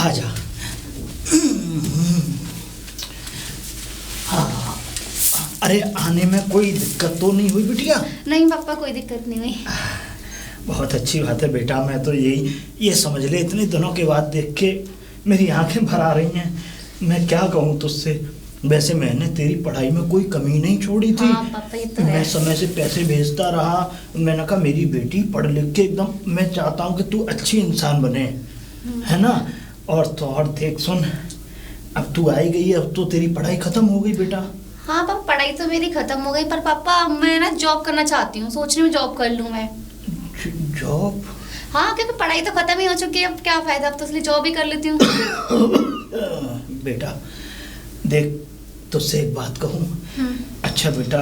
आ जा। हाँ, अरे आने में कोई दिक्कत तो नहीं हुई बिटिया? नहीं पापा, कोई दिक्कत नहीं हुई। बहुत अच्छी बात है बेटा। मैं तो ये समझ ले, इतने दिनों के बाद देख के मेरी आंखें भर आ रही हैं। मैं क्या कहूँ तुझसे। वैसे मैंने तेरी पढ़ाई में कोई कमी नहीं छोड़ी थी। हाँ पापा, ये तो है। मैं समय से पैसे भेजता रहा। मैंने कहा मेरी बेटी पढ़ लिख के एकदम, मैं चाहता हूँ कि तू अच्छी इंसान बने, है ना। और तो और देख सुन, अब तू आई गई है, अब तो तेरी पढ़ाई खत्म हो गई बेटा। हाँ पापा, पढ़ाई तो मेरी खत्म हो गई, पर पापा मैं ना जॉब करना चाहती हूँ, सोच रही हूँ जॉब कर लूँ मैं। जॉब? हाँ, क्योंकि पढ़ाई तो खत्म ही हो चुकी है, अब क्या फायदा, अब तो इसलिए जॉब ही कर लेती हूँ। बेटा देख, तुझसे एक बात कहूँ। अच्छा बेटा,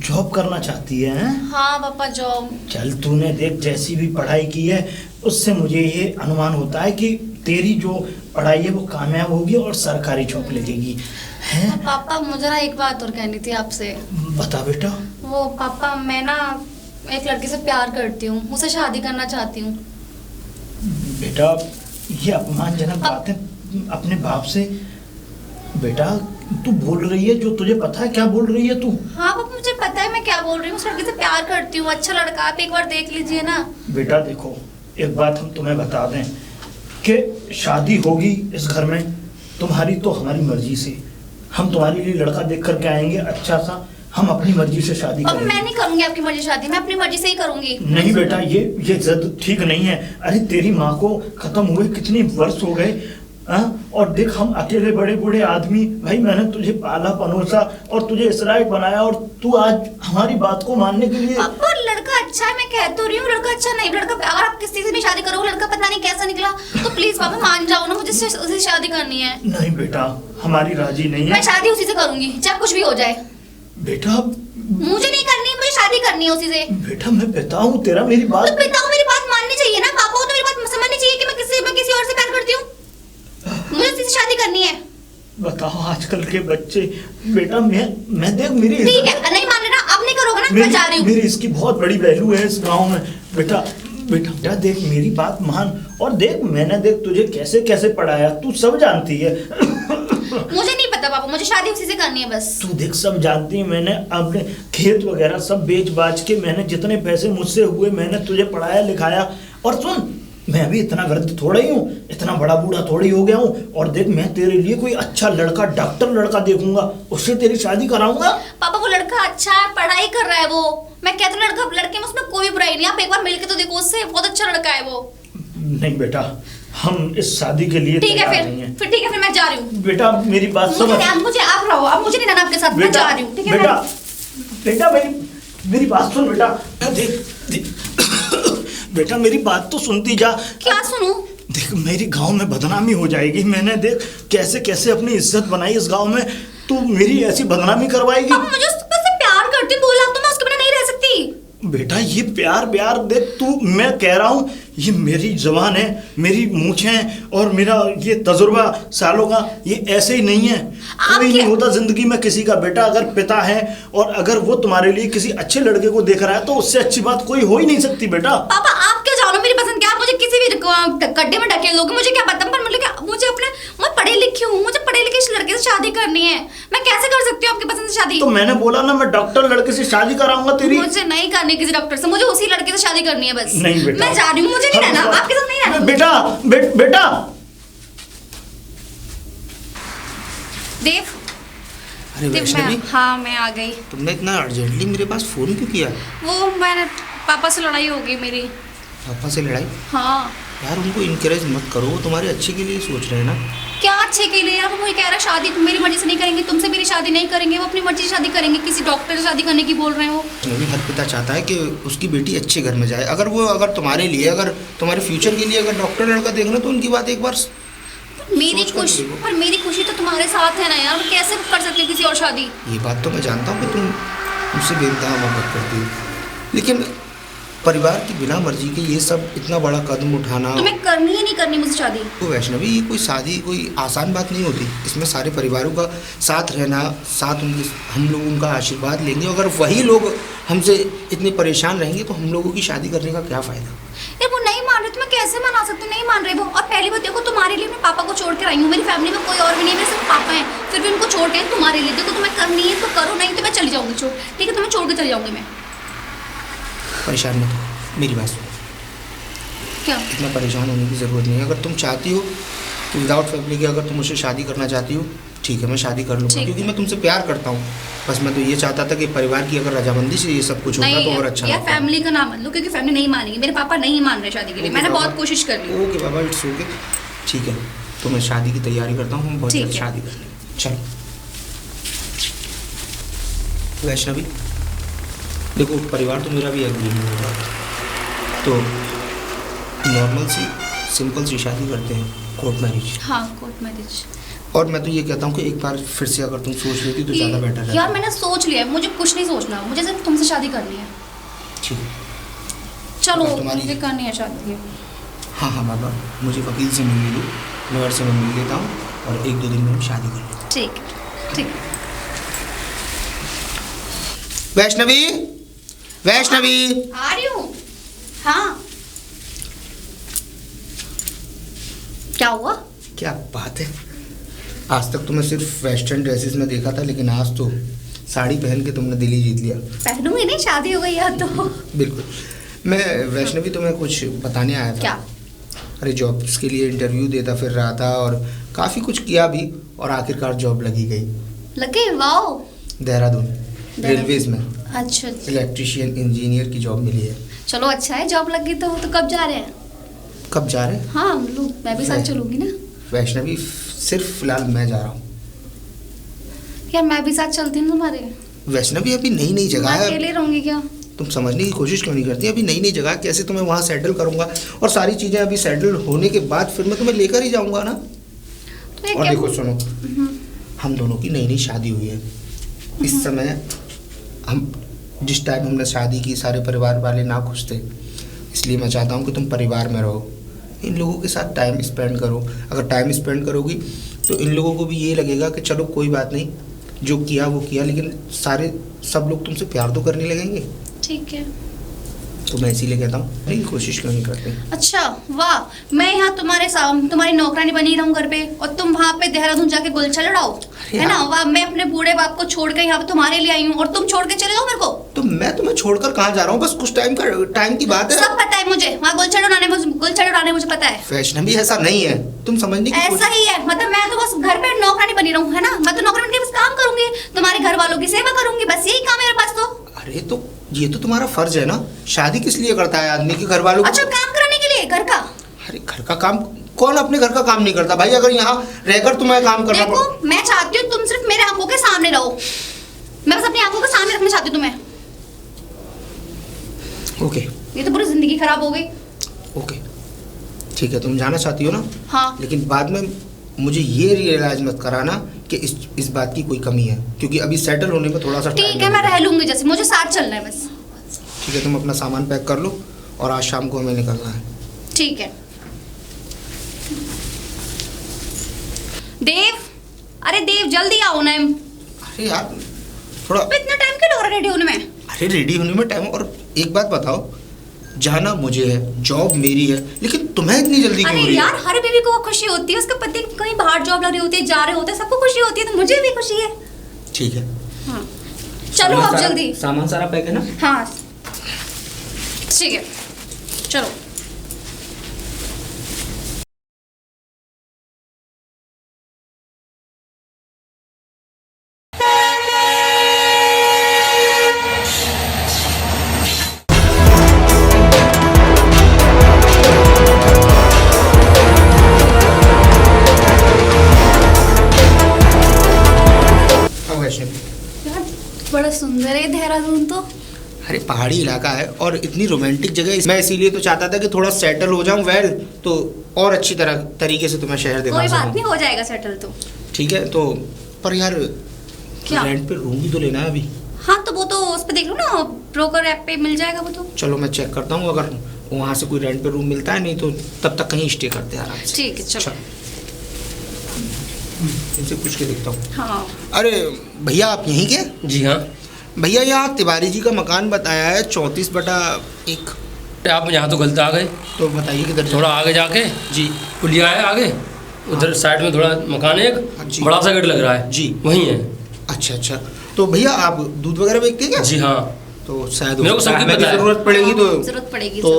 जॉब करना चाहती है हैं? हाँ पापा, जॉब। चल, तूने देख जैसी भी पढ़ाई की है, उससे मुझे ये अनुमान होता है कि तेरी जो पढ़ाई है वो कामयाब होगी और सरकारी जॉब लगेगी, हैं? पापा मुझे ना एक बात और कहनी थी आपसे। बता बेटा। वो पापा, मैं ना एक लड़के से प्यार करती हूँ, उससे शादी करना चाहती हूँ। बेटा ये अपमानजनक बात है अपने बाप से। बेटा तू बोल रही है जो तुझे पता है, क्या बोल रही है तू? हाँ पापा, मुझे पता है मैं क्या बोल रही हूँ, उस लड़के से प्यार करती हूँ, अच्छा लड़का, आप एक बार देख लीजिए ना। बेटा देखो, एक बात हम तुम्हें बता दें कि शादी होगी इस घर में तुम्हारी तो हमारी मर्जी से। हम तुम्हारे लिए लड़का देख करके आएंगे अच्छा सा, हम अपनी मर्जी से शादी अब करेंगे। मैं नहीं करूंगी आपकी मर्जी शादी, मैं अपनी मर्जी से ही करूंगी। नहीं बेटा, ये जिद ठीक नहीं है। अरे तेरी माँ को खत्म हुए कितने वर्ष हो गए, हाँ? और देख हम अकेले बड़े बूढ़े आदमी, भाई मैंने तुझे पाला पनोसा और तुझे इस लायक बनाया, और तू आज हमारी बात को मानने के लिए। पापा लड़का अच्छा है, मैं कह तो रही हूँ लड़का अच्छा नहीं। लड़का, अगर आप किसी से भी शादी करोगे, लड़का पता नहीं कैसा निकला, तो प्लीज पापा मान जाओ ना, मुझे उससे शादी करनी है। नहीं बेटा, हमारी राजी नहीं है। मैं शादी उसी से करूंगी, चाहे कुछ भी हो जाए। बेटा मुझे नहीं करनी, मुझे शादी करनी है उसी से। बेटा मैं पिता हूँ तेरा, मेरी बात। तो पिता हूँ, मेरी बात माननी चाहिए ना। पापा को तो मेरी बात समझनी चाहिए कि मैं किसी और से प्यार करती हूँ, मुझे उसी से शादी करनी है। बताओ आजकल के बच्चे। बेटा मैं देख मेरी ठीक है, नहीं मान लेना, अब नहीं करोगे ना, मैं जा रही हूँ। मेरी इसकी बहुत बड़ी वैल्यू है इस गांव में। बेटा बेटा बेटा देख मेरी बात मान, और देख मैंने देख तुझे कैसे कैसे पढ़ाया, तू सब जानती है। मुझे नहीं पता पापा, मुझे शादी उसी से करनी है बस। तू देख सब जानती है, मैंने अपने खेत वगैरह सब बेच बाच के, मैंने जितने पैसे मुझसे हुए मैंने तुझे पढ़ाया लिखाया। और सुन, मैं अभी इतना वृद्ध थोड़ा ही हूँ, इतना बड़ा बूढ़ा थोड़ी हो गया हूँ। और देख मैं तेरे लिए कोई अच्छा लड़का, डॉक्टर लड़का देखूंगा, उससे तेरी शादी कराऊंगा। पापा वो लड़का अच्छा है, पढ़ाई कर रहा है वो, मैं कहती हूँ लड़के में उसमें कोई बुराई नहीं, आप एक बार मिलके तो देखो उससे, बहुत अच्छा लड़का है वो। नहीं बेटा, हम इस शादी के लिए ठीक है, तैयार नहीं हैं। फिर ठीक है, फिर मैं जा रही हूँ। बेटा मेरी बात समझ। मुझे आप रहो, अब मुझे नहीं रहना आपके साथ, मैं जा रही हूँ। ठीक है बेटा, बेटा मेरी बात सुन बेटा। देख बेटा मेरी बात तो सुनती जा। क्या सुनूं? देख मेरी गांव में बदनामी हो जाएगी। मैंने देख कैसे कैसे अपनी इज्जत बनाई इस गांव में, तू मेरी ऐसी बदनामी करवाएगी। अब मुझे उससे प्यार करती हूँ, बोला तो मैं उसके बिना नहीं रह सकती। बेटा ये प्यार देख तू, मैं कह रहा हूँ ये मेरी जवान है, मेरी मूंछें हैं और मेरा ये तजुर्बा सालों का, ये ऐसे ही नहीं है। कोई नहीं होता जिंदगी में किसी का बेटा अगर पिता है, और अगर वो तुम्हारे लिए किसी अच्छे लड़के को देख रहा है तो उससे अच्छी बात कोई हो ही नहीं सकती बेटा। पापा आप क्या जानो मेरी पसंद क्या, मुझे किसी भी गड्ढे में ढकेल लोगे, मुझे क्या पता, पर मुझे अपने, मैं पढ़ी लिखी हूँ, मुझे पढ़े लिखे इस लड़के से शादी करनी है। मैं कैसे कर सकती हूँ आपकी पसंद से शादी? तो मैंने बोला ना, मैं डॉक्टर लड़के से शादी कराऊंगा तेरी। मुझे नहीं करनी किसी डॉक्टर से, मुझे उसी लड़के से शादी करनी है बस। नहीं बेटा, मैं जा रही हूँ, मुझे नहीं रहना आपके साथ, नहीं रहना। बेटा देव। अरे वैष्णवी, हाँ मैं आ गई। तुमने इतना अर्जेंटली मेरे पास फोन क्यों किया? वो मैंने, पापा से लड़ाई हो गई मेरी। पापा से लड़ाई? हाँ यार उनको इनकरेज मत करो, वो तुम्हारे अच्छे के लिए सोच रहे हैं ना। क्या अच्छे के लिए यार, वो मुझे कह रहा है शादी तुम मेरी मर्जी से नहीं करेंगे, तुमसे मेरी शादी नहीं करेंगे, वो अपनी मर्जी से शादी करेंगे, किसी डॉक्टर से शादी करने की बोल रहे हो। नहीं, हर पिता चाहता है कि उसकी बेटी अच्छे घर में जाए। अगर तुम्हारे लिए, अगर तुम्हारे फ्यूचर के लिए अगर डॉक्टर लड़का देखना तो उनकी बात एक बार मेरी खुशी तो तुम्हारे साथ है ना यार, मैं कैसे कर सकती हूँ किसी और शादी? ये बात तो मैं जानता हूँ कि तुम मुझसे बेइंतहा मोहब्बत करती हो, लेकिन परिवार की बिना मर्जी के ये सब इतना बड़ा कदम उठाना, तुम्हें करनी ही नहीं करनी मुझे शादी? तो वैष्णवी ये कोई शादी कोई आसान बात नहीं होती। इसमें सारे परिवारों का साथ रहना, साथ हम लोग उनका आशीर्वाद लेंगे। अगर वही लोग हमसे इतने परेशान रहेंगे तो हम लोगों की शादी करने का क्या फ़ायदा? यार वो नहीं मान रहे तो मैं कैसे कैसे मना सकती हूँ, नहीं मान रहे वो। और पहली बात देखो, तुम्हारे लिए मैं पापा को छोड़ कर आई हूँ, मेरी फैमिली में कोई और भी नहीं है, मेरे सिर्फ पापा हैं, फिर भी उनको छोड़ के आई तुम्हारे लिए। देखो तुम्हें करनी है तो करो, नहीं तो मैं चली जाऊँगी, छोड़, ठीक है, तुम्हें छोड़ के चली जाऊँगी मैं। परेशान मत हो, मेरी बात सुनो। क्या? इतना परेशान होने की ज़रूरत नहीं है। अगर तुम चाहती हो कि विदाउट फैमिली के अगर तुम मुझसे शादी करना चाहती हो, ठीक है, मैं शादी कर लूँगा, क्योंकि मैं तुमसे प्यार करता हूँ। बस मैं तो ये चाहता था कि परिवार की अगर रजामंदी से ये सब कुछ होगा तो और अच्छा यार लगता। फैमिली का नाम मत लो, क्योंकि फैमिली नहीं मानेगी, मेरे पापा नहीं मान रहे शादी के लिए, मैंने बहुत कोशिश कर ली। ओके बाबा, इट्स ओके, ठीक है, तो मैं शादी की तैयारी करता हूँ, हम बहुत जल्द शादी कर लेंगे। चलो वैष्णवी, देखो परिवार तो मेरा भी एग्री नहीं होगा, तो नॉर्मल सी सिंपल सी शादी करते हैं, कोर्ट मैरिज। हाँ, कोर्ट मैरिज। और मैं तो ये कहता हूँ कि एक बार फिर से अगर तुम सोच लेती तो ज़्यादा बेटर है। यार मैंने सोच लिया है, मुझे कुछ नहीं सोचना, मुझे सिर्फ तुमसे शादी करनी है। ठीक है, चलो तुम्हारी- मुझे करनी है शादी। हाँ हाँ बाबा, मुझे वकील से मिल लो, लॉयर से मैं मिल लेता हूँ और 1-2 दिन में हम शादी कर लेते हैं। ठीक है, ठीक है। वैष्णवी, वैष्णवी, आ रही हूँ। हाँ, क्या हुआ? क्या बात है, आज तक तो मैं सिर्फ वेस्टर्न ड्रेसेस में देखा था, लेकिन आज तो साड़ी पहन के तुमने दिल ही जीत लिया। पहनूंगी नहीं, शादी हो गई है तो। बिल्कुल। मैं वैष्णवी तुम्हें कुछ बताने आया था। क्या? अरे जॉब्स के लिए इंटरव्यू देता फिर रहा था और काफ़ी कुछ किया भी, और आखिरकार जॉब लगी गई। लगे? वाओ। देहरादून रेलवेज में अच्छा, इलेक्ट्रिशियन इंजीनियर की जॉब मिली है। चलो अच्छा है, जॉब लग गई तो कब जा रहे हैं? कब जा रहे हैं? हाँ हम लोग, मैं भी साथ चलूंगी ना। वैष्णवी सिर्फ फिलहाल मैं जा रहा हूँ। यार मैं भी साथ चलती हूँ तुम्हारे। वैष्णवी अभी नई नई जगह मैं है, अकेले रहूंगी क्या? तुम समझने की कोशिश क्यों नहीं करती? अभी नई नई जगह है, कैसे तुम्हें वहाँ सेटल करूँगा, और सारी चीज़ें अभी सेटल होने के बाद फिर मैं तुम्हें लेकर ही जाऊँगा ना। तो ये और क्या? देखो सुनो, हम दोनों की नई नई शादी हुई है। इस समय हम जिस टाइम हमने शादी की सारे परिवार वाले ना खुश थे, इसलिए मैं चाहता हूँ कि तुम परिवार में रहो, इन लोगों के साथ टाइम स्पेंड करो। अगर टाइम स्पेंड करोगी तो इन लोगों को भी ये लगेगा कि चलो कोई बात नहीं, जो किया वो किया, लेकिन सब लोग तुमसे प्यार तो करने लगेंगे। ठीक है। तो मैं इसीलिए कहता हूँ नहीं, कोशिश क्यों नहीं करते? अच्छा वाह, मैं यहाँ तुम्हारी नौकरानी बनी रहूँ घर पे, और तुम वहाँ पे देहरादून जाके गुलछा लड़ाओ, है ना? वाह, मैं अपने बूढ़े बाप को छोड़ के यहाँ पे तुम्हारे लिए आई हूँ, और तुम छोड़ के चले जाओ मेरे को। तो मैं तुम्हें छोड़कर कहाँ जा रहा हूँ? बस कुछ टाइम की बात है। सब पता है मुझे, वहाँ गुलछा उड़ाने मुझे पता है। वैष्णवी ऐसा नहीं है, तुम समझने की ऐसा ही है, मतलब मैं तो बस घर पे नौकरानी बनी रहूँ, है ना? मैं तो नौकरानी बन के बस काम करूंगी, तुम्हारे घर वालों की सेवा करूंगी, बस यही काम है मेरे पास तो। अरे तो ये तो तुम्हारा फर्ज है ना, शादी किस लिए करता है आदमी के घर वालों को? अच्छा, काम कराने के लिए घर का? अरे घर का काम कौन अपने घर का काम नहीं करता भाई? अगर यहाँ रहकर तुम्हें काम करना देखो, मैं चाहती हूँ तुम सिर्फ मेरे आंखों के सामने रहो, मैं बस अपनी आंखों के सामने रखना चाहती हूँ तुम्हें। ओके ये तो पूरी जिंदगी खराब हो गई। ओके ठीक है, तुम जाना चाहती हो ना? हाँ। लेकिन बाद में मुझे ये रियलाइज मत कराना कि इस बात की कोई कमी है, क्योंकि अभी सेटल होने में थोड़ा सा ठीक टाइम है, मैं लगेगा। रह लूंगी, जैसे मुझे साथ चलना है बस। ठीक है, तुम अपना सामान पैक कर लो और आज शाम को हमें निकलना है। ठीक है। देव, अरे देव जल्दी आओ ना। अरे यार थोड़ा, इतना टाइम क्यों लग रहा है रेडी होने में? अरे रेडी होने में टाइम, और एक बात बताओ, जाना मुझे है, जॉब मेरी है, लेकिन तुम्हें इतनी जल्दी क्यों अरे हो रही है? यार, हर बीवी को खुशी होती है, उसका पति कहीं बाहर जॉब लग रही होती है, जा रहे होते हैं, सबको खुशी होती है, तो मुझे भी खुशी है। ठीक है, हाँ चलो अब जल्दी। सामान सारा पैक है ना? हाँ ठीक है, चलो। हाँ वैष्णवी, यार बड़ा सुंदर है देहरादून तो। अरे पहाड़ी इलाका है और इतनी रोमांटिक जगह है, मैं इसीलिए तो चाहता था कि थोड़ा सेटल हो जाऊं वेल, तो और अच्छी तरीके से तुम्हें शहर दिखा कोई बात सकूं। नहीं, हो जाएगा सेटल तो। ठीक है, तो पर यार क्या? रेंट पे रूम भी तो लेना है अभी। हाँ तो वो तो उस पे देख लो ना, ब्रोकर ऐप पे मिल जाएगा वो तो। चलो मैं चेक करता हूँ, अगर वहाँ से कोई रेंट पे रूम मिलता है, नहीं तो तब तक कहीं स्टे करते हैं आराम से। ठीक है चलो। इनसे पूछ के देखता हूँ। हाँ अरे भैया आप यहीं के? जी हाँ। भैया यहाँ तिवारी जी का मकान बताया है 34/1। आप यहाँ तो गलत आ गए, तो बताइए किधर थोड़ा आगे जाके जी पुलिया है आगे, उधर साइड में थोड़ा मकान है जी। एक बड़ा सा गेट लग रहा है जी। वहीं है। अच्छा अच्छा, तो भैया आप दूध वगैरह बेचते हैं क्या? जी हाँ। तो शायद मेरे को सबकी हमें भी पता है। जरूरत पड़ेगी तो जरूरत पड़ेगी तो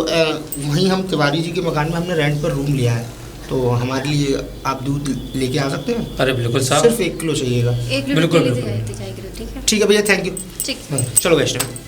वहीं हम तिवारी जी के मकान में हमने रेंट पर रूम लिया है, तो हमारे लिए आप दूध लेके आ सकते हैं? अरे बिल्कुल साहब। सिर्फ 1 किलो चाहिएगा। 1 लीटर बिल्कुल, दी बिल्कुल। जाएगी, ठीक है। ठीक है भैया, थैंक यू। ठीक। चलो वैष्णव।